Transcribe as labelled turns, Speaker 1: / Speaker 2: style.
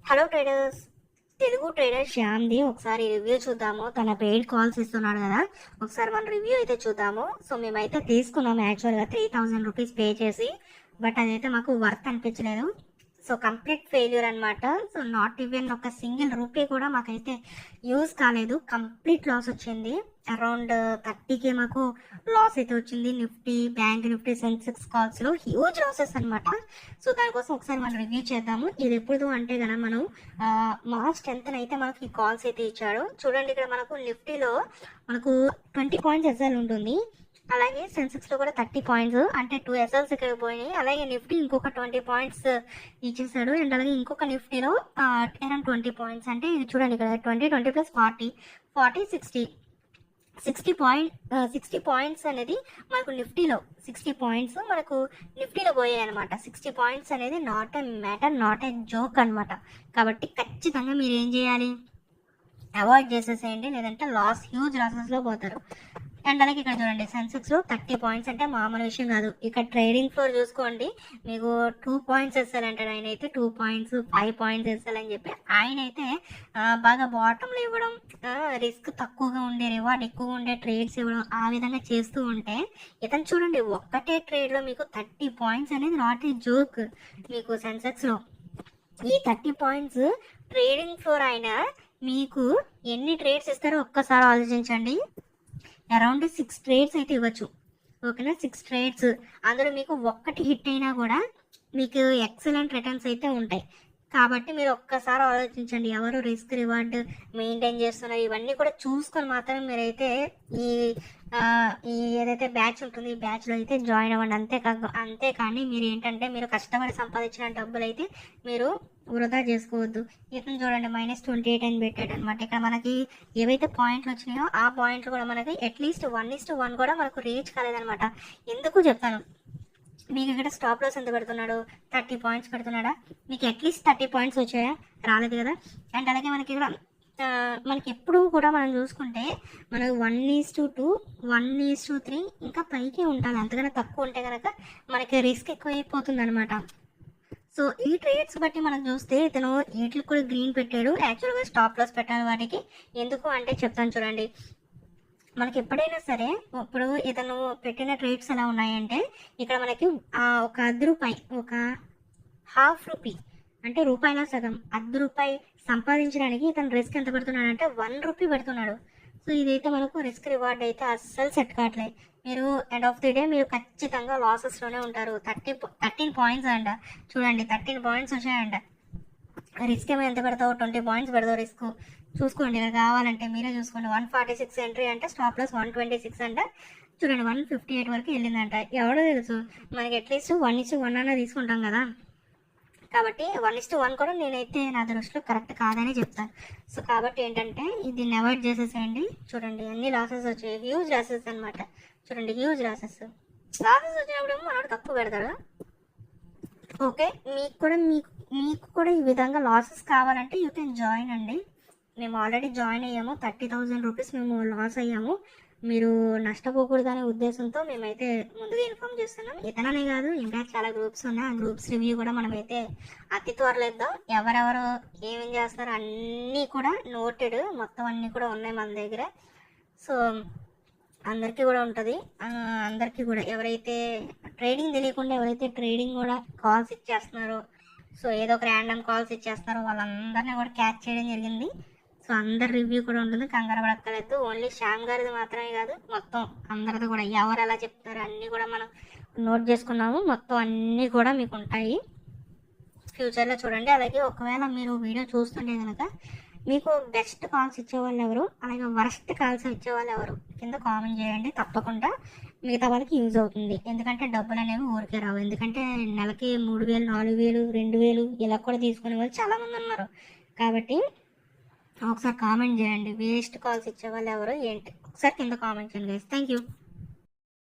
Speaker 1: Hello traders, Telugu trader శ్యామ్ది ఒకసారి review చూద్దాము. తన పెయిడ్ కాల్స్ ఇస్తున్నాడు కదా, ఒకసారి మన రివ్యూ అయితే చూద్దాము. సో మేమైతే తీసుకున్నాము యాక్చువల్గా 3000 రూపీస్ పే చేసి, బట్ అదైతే మాకు వర్త్ అనిపించలేదు. సో కంప్లీట్ ఫెయిల్యూర్ అనమాట. సో నాట్ ఈవెన్ ఒక సింగిల్ రూపీ కూడా మాకైతే యూజ్ కాలేదు. కంప్లీట్ లాస్ వచ్చింది. అరౌండ్ 30K మాకు లాస్ అయితే వచ్చింది. నిఫ్టీ, బ్యాంక్ నిఫ్టీ, సెన్సెక్స్ కాల్స్లో హ్యూజ్ లాసెస్ అనమాట. సో దానికోసం ఒకసారి మనం రివ్యూ చేద్దాము. ఇది ఎప్పుడు అంటే కనుక మనం మార్చ్ 10th అయితే మనకి ఈ కాల్స్ అయితే ఇచ్చాడు. చూడండి, ఇక్కడ మనకు నిఫ్టీలో మనకు 20 పాయింట్స్ ఎస్ఎల్ ఉంటుంది. అలాగే సెన్సెక్స్లో కూడా 30 పాయింట్స్, అంటే 2 ఎస్ఎల్స్ ఇక్కడ పోయినాయి. అలాగే నిఫ్టీ ఇంకొక 20 పాయింట్స్ ఇచ్చేసాడు. అండ్ అలాగే ఇంకొక నిఫ్టీలో అరౌండ్ 20 పాయింట్స్. అంటే ఇది చూడండి, ఇక్కడ 20 ప్లస్ 40 60 పాయింట్స్ అనేది మనకు నిఫ్టీలో 60 పాయింట్స్ మనకు నిఫ్టీలో పోయాయి అనమాట. 60 పాయింట్స్ అనేది not a matter, not a joke అనమాట. కాబట్టి ఖచ్చితంగా మీరు ఏం చేయాలి, అవాయిడ్ చేసేసేయండి, లేదంటే హ్యూజ్ లాసెస్లో పోతారు. అండ్ అలాగే ఇక్కడ చూడండి, సెన్సెక్స్లో 30 పాయింట్స్ అంటే మామూలు విషయం కాదు. ఇక్కడ ట్రేడింగ్ ఫ్లోర్ చూసుకోండి, మీకు 2 పాయింట్స్ వేస్తారంటాడు ఆయన అయితే, 2 పాయింట్స్ 5 పాయింట్స్ వేస్తారని చెప్పి ఆయన అయితే బాగా బాటంలో ఇవ్వడం, రిస్క్ తక్కువగా ఉండే రివార్డ్ ఎక్కువగా ఉండే ట్రేడ్స్ ఇవ్వడం, ఆ విధంగా చేస్తూ ఉంటే ఇతను చూడండి ఒక్కటే ట్రేడ్లో మీకు 30 పాయింట్స్ అనేది నాట్ ఏ జోక్. మీకు సెన్సెక్స్లో ఈ 30 పాయింట్స్ ట్రేడింగ్ ఫ్లోర్ అయినా మీకు ఎన్ని ట్రేడ్స్ ఇస్తారో ఒక్కసారి ఆలోచించండి. అరౌండ్ 6 ట్రేడ్స్ అయితే ఇవ్వచ్చు, ఓకేనా? 6 ట్రేడ్స్, అందులో మీకు ఒక్కటి హిట్ అయినా కూడా మీకు ఎక్సలెంట్ రిటర్న్స్ అయితే ఉంటాయి. కాబట్టి మీరు ఒక్కసారి ఆలోచించండి, ఎవరు రిస్క్ రివార్డ్ మెయింటైన్ చేస్తున్నారు ఇవన్నీ కూడా చూసుకొని మాత్రమే మీరైతే ఈ ఏదైతే బ్యాచ్ ఉంటుంది ఈ బ్యాచ్లో అయితే జాయిన్ అవ్వండి. అంతేకాని మీరు ఏంటంటే మీరు కష్టపడి సంపాదించిన డబ్బులు అయితే మీరు వృధా చేసుకోవద్దు. ఇతను చూడండి -28 అని పెట్టాడు అనమాట. ఇక్కడ మనకి ఏవైతే పాయింట్లు వచ్చినాయో ఆ పాయింట్లు కూడా మనకి అట్లీస్ట్ 1:1 కూడా మనకు రీచ్ కాలేదనమాట. ఎందుకు చెప్తాను, మీకు ఇక్కడ స్టాప్ లాస్ ఎంత పెడుతున్నాడు, 30 పాయింట్స్ పెడుతున్నాడా? మీకు అట్లీస్ట్ 30 పాయింట్స్ వచ్చాయా? రాలేదు కదా. అండ్ అలాగే మనకి ఇక్కడ మనకి ఎప్పుడు కూడా మనం చూసుకుంటే మనకు 1:2, 1:3 ఇంకా పైకి ఉండాలి. అంతకన్నా తక్కువ ఉంటే కనుక మనకి రిస్క్ ఎక్కువైపోతుంది అనమాట. సో ఈ ట్రేడ్స్ బట్టి మనం చూస్తే ఇతను వీటికి కూడా గ్రీన్ పెట్టాడు. యాక్చువల్గా స్టాప్ లాస్ పెట్టాలి వాటికి. ఎందుకు అంటే చెప్తాను చూడండి, మనకి ఎప్పుడైనా సరే ఇప్పుడు ఇతను పెట్టిన ట్రేడ్స్ ఎలా ఉన్నాయంటే ఇక్కడ మనకి ఒక రూపాయి, ఒక ½ రూపీ అంటే రూపాయిలో సగం, రూపాయి సంపాదించడానికి ఇతను రిస్క్ ఎంత పెడుతున్నాడు అంటే 1 రూపీ పెడుతున్నాడు. సో ఇదైతే మనకు రిస్క్ రివార్డ్ అయితే అస్సలు సెట్ కావట్లేదు. మీరు ఎండ్ ఆఫ్ ది డే మీరు ఖచ్చితంగా లాసెస్లోనే ఉంటారు. 13 పాయింట్స్ అంట, చూడండి 13 పాయింట్స్ వచ్చాయంట. రిస్క్ ఏమో ఎంత పెడతావు, 20 పాయింట్స్ పెడతావు రిస్క్. చూసుకోండి, ఇలా కావాలంటే మీరే చూసుకోండి. 146 ఎంట్రీ అంటే స్టాప్ లాస్ 126 అంట. చూడండి 158 వరకు వెళ్ళిందంట. ఎవడో తెలుసు, మనకి అట్లీస్ట్ 1:1 అన్న తీసుకుంటాం కదా. కాబట్టి 1:1 కూడా నేనైతే నా దృష్టిలో కరెక్ట్ కాదని చెప్తాను. సో కాబట్టి ఏంటంటే దీన్ని అవాయిడ్ చేసేసేయండి. చూడండి అన్ని లాసెస్ వచ్చాయి, హ్యూజ్ లాసెస్ అనమాట. చూడండి హ్యూజ్ లాసెస్ వచ్చినప్పుడు మనోడు తక్కువ పెడతాడు. ఓకే, మీకు కూడా ఈ విధంగా లాసెస్ కావాలంటే యూ కెన్ జాయిన్ అండి. మేము ఆల్రెడీ జాయిన్ అయ్యాము, 30,000 రూపీస్ మేము లాస్ అయ్యాము. మీరు నష్టపోకూడదనే ఉద్దేశంతో మేమైతే ముందుగా ఇన్ఫామ్ చేస్తున్నాం. ఇతననే కాదు, ఇంకా చాలా గ్రూప్స్ ఉన్నాయి. ఆ గ్రూప్స్ రివ్యూ కూడా మనమైతే అతి త్వరలో ఇద్దాం. ఎవరెవరు ఏమేం చేస్తారో అన్నీ కూడా నోటెడ్, మొత్తం అన్నీ కూడా ఉన్నాయి మన దగ్గర. సో అందరికీ కూడా ఉంటుంది. అందరికీ కూడా ఎవరైతే ట్రేడింగ్ తెలియకుండా ఎవరైతే ట్రేడింగ్ కూడా కాల్స్ ఇచ్చేస్తున్నారో, సో ఏదో ఒక ర్యాండమ్ కాల్స్ ఇచ్చేస్తున్నారో వాళ్ళందరినీ కూడా క్యాచ్ చేయడం జరిగింది. సో అందరి రివ్యూ కూడా ఉంటుంది, కంగారు పడక్కర్లేదు. ఓన్లీ శ్యామ్ గారిది మాత్రమే కాదు, మొత్తం అందరిది కూడా ఎవరు ఎలా చెప్తారో అన్నీ కూడా మనం నోట్ చేసుకున్నాము. మొత్తం అన్నీ కూడా మీకు ఉంటాయి ఫ్యూచర్లో చూడండి. అలాగే ఒకవేళ మీరు వీడియో చూస్తుంటే కనుక మీకు బెస్ట్ కాల్స్ ఇచ్చేవాళ్ళు ఎవరు, అలాగే వరస్ట్ కాల్స్ ఇచ్చేవాళ్ళు ఎవరు కింద కామెంట్ చేయండి. తప్పకుండా మిగతా వాళ్ళకి యూజ్ అవుతుంది. ఎందుకంటే డబ్బులు అనేవి ఊరికే రావు. ఎందుకంటే నెలకి 3,000, 4,000, 2,000 ఇలా కూడా తీసుకునే వాళ్ళు చాలామంది ఉన్నారు. కాబట్టి ఒకసారి కామెంట్ చేయండి, వేస్ట్ కాల్స్ ఇచ్చేవాళ్ళు ఎవరు ఏంటి ఒకసారి కింద కామెంట్ చేయండి గైస్. Thank you.